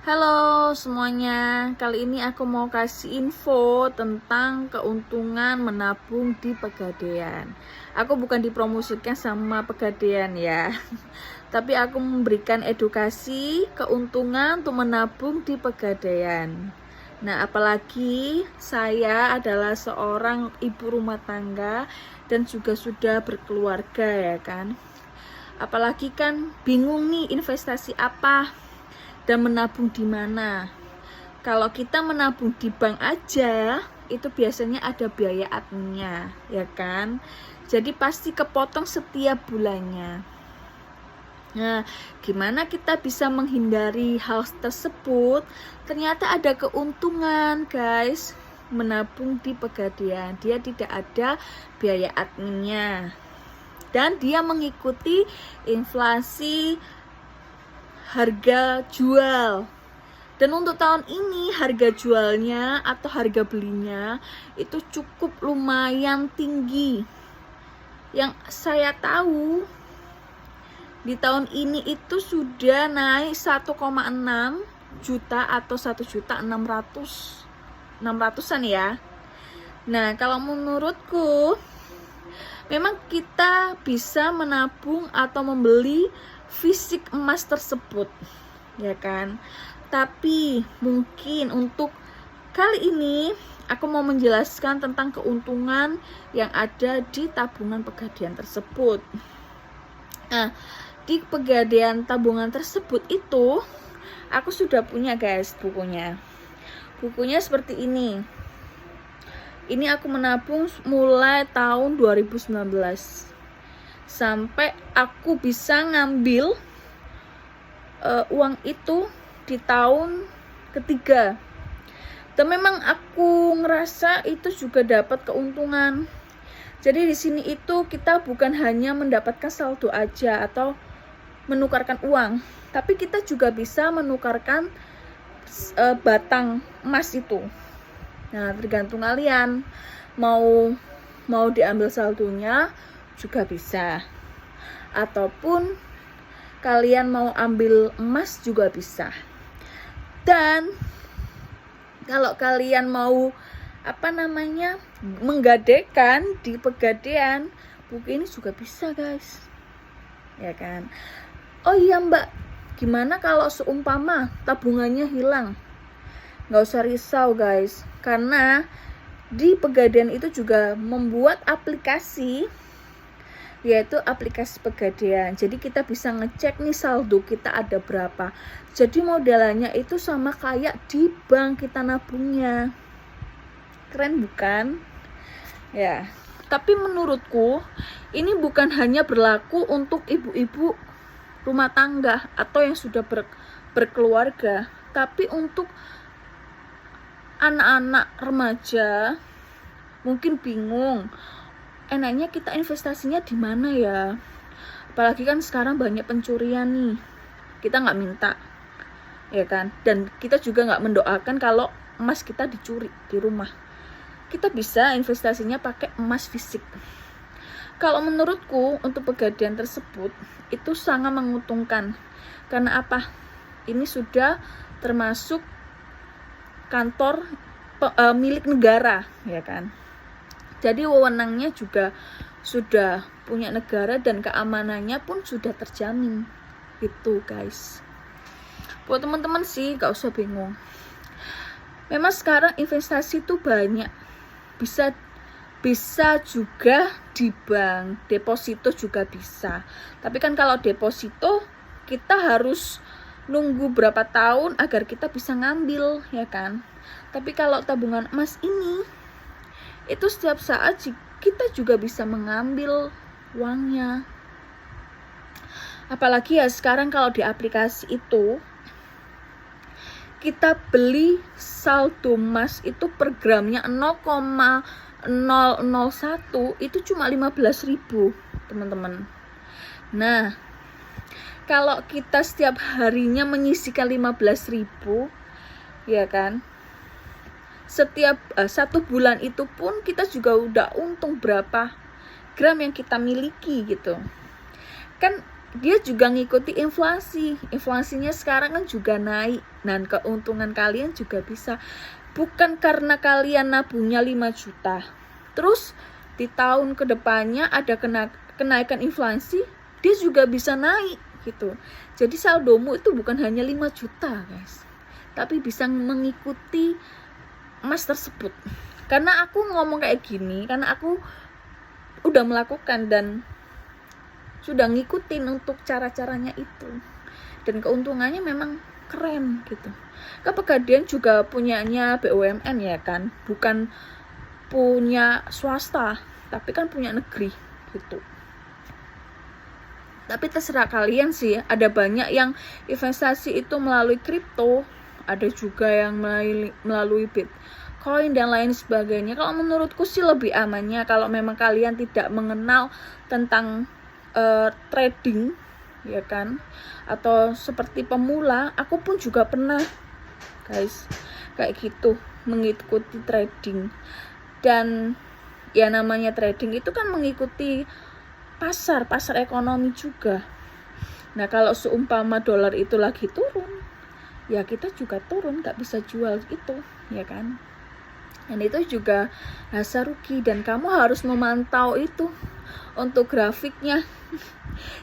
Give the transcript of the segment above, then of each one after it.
Halo semuanya, kali ini aku mau kasih info tentang keuntungan menabung di Pegadaian. Aku bukan dipromosikan sama Pegadaian ya, tapi aku memberikan edukasi keuntungan untuk menabung di Pegadaian. Nah, apalagi saya adalah seorang ibu rumah tangga dan juga sudah berkeluarga ya kan. Apalagi kan bingung nih investasi apa dan menabung di mana. Kalau kita menabung di bank aja, itu biasanya ada biaya adminnya, ya kan? Jadi pasti kepotong setiap bulannya. Nah, gimana kita bisa menghindari hal tersebut? Ternyata ada keuntungan, guys. Menabung di Pegadaian, dia tidak ada biaya adminnya. Dan dia mengikuti inflasi harga jual. Dan untuk tahun ini harga jualnya atau harga belinya itu cukup lumayan tinggi. Yang saya tahu di tahun ini itu sudah naik 1,6 juta atau 1.600.000 ya. Nah, kalau menurutku memang kita bisa menabung atau membeli fisik emas tersebut, ya kan? Tapi mungkin untuk kali ini aku mau menjelaskan tentang keuntungan yang ada di tabungan Pegadaian tersebut. Nah, di Pegadaian tabungan tersebut itu aku sudah punya, guys, bukunya. Bukunya seperti ini. Ini aku menabung mulai tahun 2019 sampai aku bisa ngambil uang itu di tahun ketiga. Dan memang aku ngerasa itu juga dapat keuntungan. Jadi di sini itu kita bukan hanya mendapatkan saldo aja atau menukarkan uang, tapi kita juga bisa menukarkan batang emas itu. Nah, tergantung kalian mau diambil saldonya juga bisa, ataupun kalian mau ambil emas juga bisa. Dan kalau kalian mau menggadekan di Pegadaian, buku ini juga bisa, guys, ya kan? Oh iya mbak, gimana kalau seumpama tabungannya hilang? Nggak usah risau, guys, karena di Pegadaian itu juga membuat aplikasi, yaitu aplikasi Pegadaian. Jadi kita bisa ngecek nih saldo kita ada berapa. Jadi modelannya itu sama kayak di bank kita nabungnya. Keren bukan? Ya. Tapi menurutku ini bukan hanya berlaku untuk ibu-ibu rumah tangga atau yang sudah berkeluarga, tapi untuk anak-anak remaja mungkin bingung enaknya kita investasinya di mana ya. Apalagi kan sekarang banyak pencurian nih, kita nggak minta, ya kan? Dan kita juga nggak mendoakan kalau emas kita dicuri di rumah. Kita bisa investasinya pakai emas fisik. Kalau menurutku untuk Pegadaian tersebut itu sangat menguntungkan. Karena apa? Ini sudah termasuk kantor milik negara, ya kan? Jadi wewenangnya juga sudah punya negara dan keamanannya pun sudah terjamin. Gitu, guys. Buat teman-teman sih gak usah bingung. Memang sekarang investasi itu banyak. Bisa juga di bank, deposito juga bisa. Tapi kan kalau deposito kita harus nunggu berapa tahun agar kita bisa ngambil, ya kan? Tapi kalau tabungan emas ini itu setiap saat kita juga bisa mengambil uangnya. Apalagi ya sekarang kalau di aplikasi itu kita beli saldo emas itu per gramnya 0,001 itu cuma 15.000, teman-teman. Nah, kalau kita setiap harinya menyisihkan 15.000, ya kan? Setiap 1 bulan itu pun kita juga udah untung berapa gram yang kita miliki gitu. Kan dia juga ngikuti inflasinya sekarang kan juga naik, dan keuntungan kalian juga bisa, bukan karena kalian nabungnya 5 juta terus di tahun kedepannya ada kenaikan inflasi, dia juga bisa naik gitu. Jadi saldomu itu bukan hanya 5 juta guys, tapi bisa mengikuti emas tersebut. Karena aku ngomong kayak gini karena aku udah melakukan dan sudah ngikutin untuk cara-caranya itu, dan keuntungannya memang keren gitu. Pegadaian juga punyanya BUMN ya kan, bukan punya swasta tapi kan punya negeri gitu. Tapi terserah kalian sih, ada banyak yang investasi itu melalui kripto, ada juga yang melalui Bitcoin dan lain sebagainya. Kalau menurutku sih lebih amannya kalau memang kalian tidak mengenal tentang trading ya kan, atau seperti pemula. Aku pun juga pernah guys kayak gitu mengikuti trading, dan ya namanya trading itu kan mengikuti pasar ekonomi juga. Nah kalau seumpama dolar itu lagi turun, ya kita juga turun, nggak bisa jual itu ya kan, dan itu juga rasa rugi, dan kamu harus memantau itu untuk grafiknya.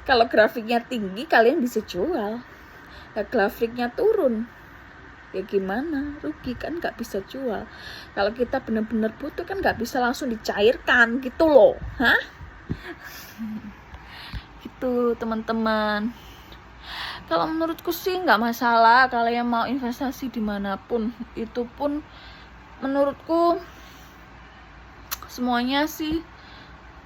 Kalau grafiknya tinggi kalian bisa jual, nah, grafiknya turun ya gimana, rugi kan, nggak bisa jual. Kalau kita benar-benar butuh kan nggak bisa langsung dicairkan gitu loh, gitu teman-teman. Kalau menurutku sih nggak masalah kalian mau investasi dimanapun, itu pun menurutku semuanya sih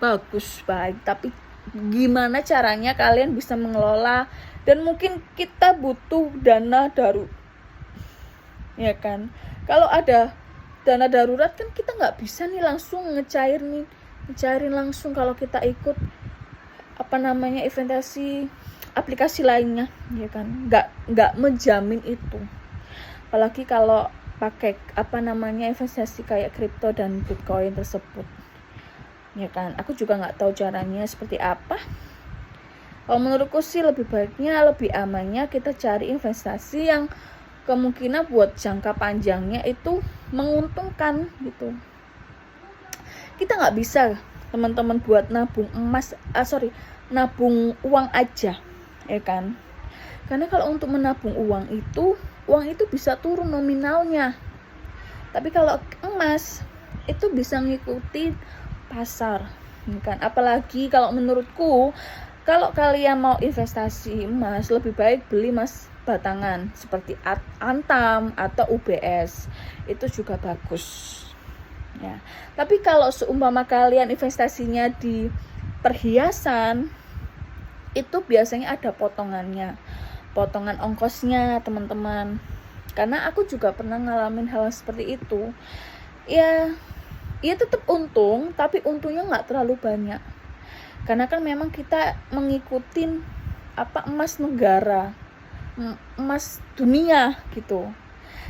bagus, baik, tapi gimana caranya kalian bisa mengelola. Dan mungkin kita butuh dana darurat ya kan. Kalau ada dana darurat kan kita nggak bisa nih langsung ngecairin langsung kalau kita ikut investasi aplikasi lainnya ya kan, nggak menjamin itu. Apalagi kalau pakai investasi kayak kripto dan Bitcoin tersebut ya kan. Aku juga nggak tahu caranya seperti apa. Kalau menurutku sih lebih baiknya, lebih amannya kita cari investasi yang kemungkinan buat jangka panjangnya itu menguntungkan gitu. Kita nggak bisa teman-teman buat nabung nabung uang aja ya kan. Karena kalau untuk menabung uang itu bisa turun nominalnya. Tapi kalau emas itu bisa ngikuti pasar kan. Apalagi kalau menurutku, kalau kalian mau investasi emas, lebih baik beli emas batangan seperti Antam atau UBS, itu juga bagus ya. Tapi kalau seumpama kalian investasinya di perhiasan, itu biasanya ada potongan ongkosnya teman-teman. Karena aku juga pernah ngalamin hal seperti itu ya tetap untung, tapi untungnya nggak terlalu banyak. Karena kan memang kita ngikutin emas negara, emas dunia gitu.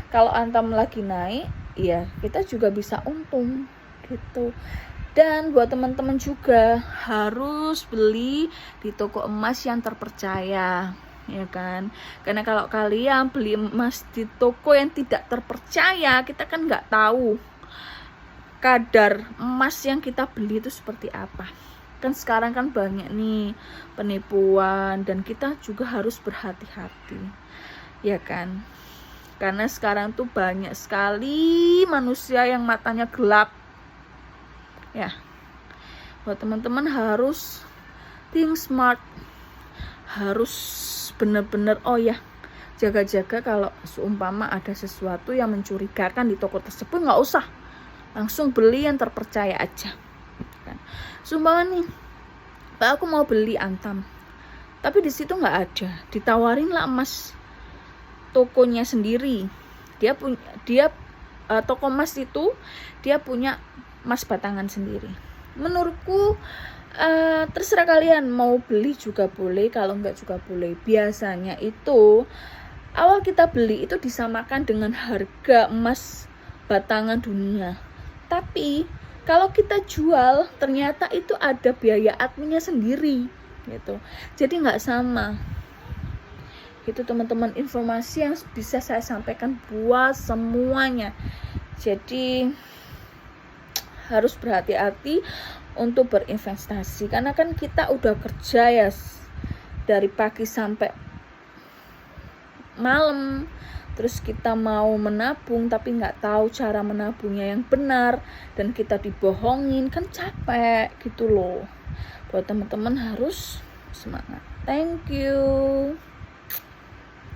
Kalau Antam lagi naik, ya kita juga bisa untung gitu. Dan buat teman-teman juga harus beli di toko emas yang terpercaya ya kan. Karena kalau kalian beli emas di toko yang tidak terpercaya, kita kan nggak tahu kadar emas yang kita beli itu seperti apa. Kan sekarang kan banyak nih penipuan, dan kita juga harus berhati-hati ya kan. Karena sekarang tuh banyak sekali manusia yang matanya gelap ya. Buat teman-teman harus think smart, harus benar-benar jaga-jaga. Kalau seumpama ada sesuatu yang mencurigakan di toko tersebut, nggak usah langsung beli yang terpercaya aja kan. Seumpama nih, Pak, aku mau beli Antam, tapi di situ nggak ada, ditawarin lah emas tokonya sendiri. Toko emas itu dia punya emas batangan sendiri. Menurutku terserah kalian mau beli juga boleh, kalau enggak juga boleh. Biasanya itu awal kita beli itu disamakan dengan harga emas batangan dunia. Tapi kalau kita jual ternyata itu ada biaya adminnya sendiri gitu. Jadi nggak sama. Itu teman-teman informasi yang bisa saya sampaikan buat semuanya. Jadi harus berhati-hati untuk berinvestasi, karena kan kita udah kerja ya dari pagi sampai malam, terus kita mau menabung tapi nggak tahu cara menabungnya yang benar dan kita dibohongin, kan capek gitu loh. Buat teman-teman harus semangat. Thank you.